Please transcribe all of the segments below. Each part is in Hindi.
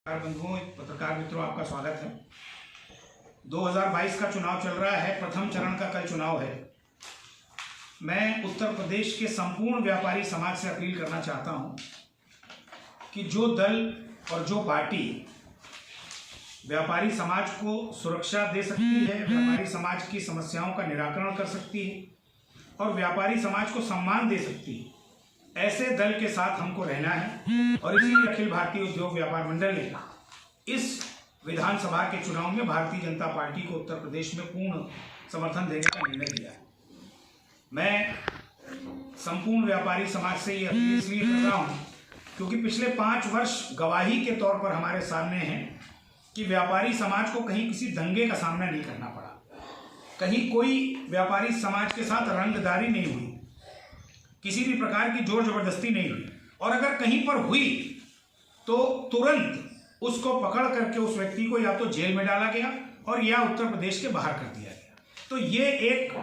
बंधुओं, पत्रकार मित्रों, आपका स्वागत है। 2022 का चुनाव चल रहा है। प्रथम चरण का कल चुनाव है। मैं उत्तर प्रदेश के संपूर्ण व्यापारी समाज से अपील करना चाहता हूं कि जो दल और जो पार्टी व्यापारी समाज को सुरक्षा दे सकती है, व्यापारी समाज की समस्याओं का निराकरण कर सकती है और व्यापारी समाज को सम्मान दे सकती है, ऐसे दल के साथ हमको रहना है। और इसीलिए अखिल भारतीय उद्योग व्यापार मंडल ने इस विधानसभा के चुनाव में भारतीय जनता पार्टी को उत्तर प्रदेश में पूर्ण समर्थन देने का निर्णय लिया है। मैं संपूर्ण व्यापारी समाज से ये अपील इसलिए कर रहा हूँ क्योंकि पिछले 5 वर्ष गवाही के तौर पर हमारे सामने हैं कि व्यापारी समाज को कहीं किसी दंगे का सामना नहीं करना पड़ा, कहीं कोई व्यापारी समाज के साथ रंगदारी नहीं हुई, किसी भी प्रकार की जोर जबरदस्ती नहीं हुई, और अगर कहीं पर हुई तो तुरंत उसको पकड़ करके उस व्यक्ति को या तो जेल में डाला गया और या उत्तर प्रदेश के बाहर कर दिया गया। तो ये एक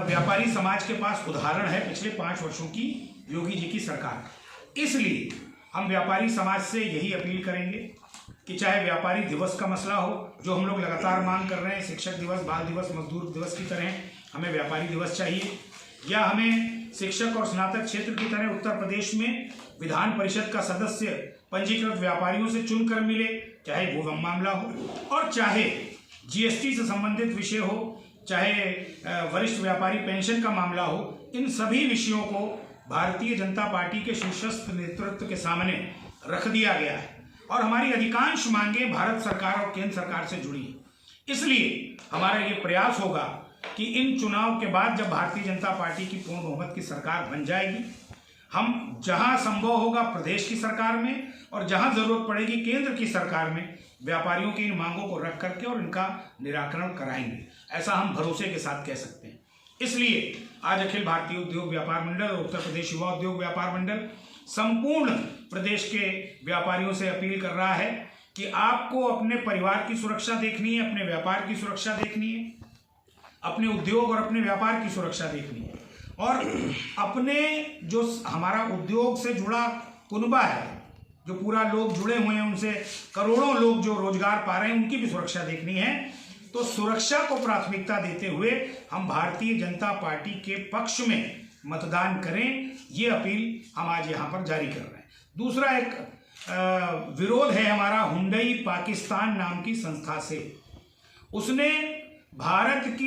व्यापारी समाज के पास उदाहरण है पिछले 5 वर्षों की योगी जी की सरकार। इसलिए हम व्यापारी समाज से यही अपील करेंगे कि चाहे व्यापारी दिवस का मसला हो, जो हम लोग लगातार मांग कर रहे हैं, शिक्षक दिवस, बाल दिवस, मजदूर दिवस की तरह हमें व्यापारी दिवस चाहिए, या हमें शिक्षक और स्नातक क्षेत्र की तरह उत्तर प्रदेश में विधान परिषद का सदस्य पंजीकृत व्यापारियों से चुनकर मिले, चाहे वो मामला हो, और चाहे जीएसटी से संबंधित विषय हो, चाहे वरिष्ठ व्यापारी पेंशन का मामला हो, इन सभी विषयों को भारतीय जनता पार्टी के शीर्षस्थ नेतृत्व के सामने रख दिया गया है और हमारी अधिकांश मांगें भारत सरकार और केंद्र सरकार से जुड़ी हैं। इसलिए हमारा ये प्रयास होगा कि इन चुनाव के बाद जब भारतीय जनता पार्टी की पूर्ण बहुमत की सरकार बन जाएगी, हम जहां संभव होगा प्रदेश की सरकार में और जहां जरूरत पड़ेगी केंद्र की सरकार में व्यापारियों की इन मांगों को रख करके और इनका निराकरण कराएंगे, ऐसा हम भरोसे के साथ कह सकते हैं। इसलिए आज अखिल भारतीय उद्योग व्यापार मंडल और उत्तर प्रदेश युवा उद्योग व्यापार मंडल संपूर्ण प्रदेश के व्यापारियों से अपील कर रहा है कि आपको अपने परिवार की सुरक्षा देखनी है, अपने व्यापार की सुरक्षा देखनी है, अपने उद्योग और अपने व्यापार की सुरक्षा देखनी है, और अपने जो हमारा उद्योग से जुड़ा कुनबा है, जो पूरा लोग जुड़े हुए हैं, उनसे करोड़ों लोग जो रोजगार पा रहे हैं, उनकी भी सुरक्षा देखनी है। तो सुरक्षा को प्राथमिकता देते हुए हम भारतीय जनता पार्टी के पक्ष में मतदान करें, ये अपील हम आज यहाँ पर जारी कर रहे हैं। दूसरा एक विरोध है हमारा हुंडई पाकिस्तान नाम की संस्था से। उसने भारत की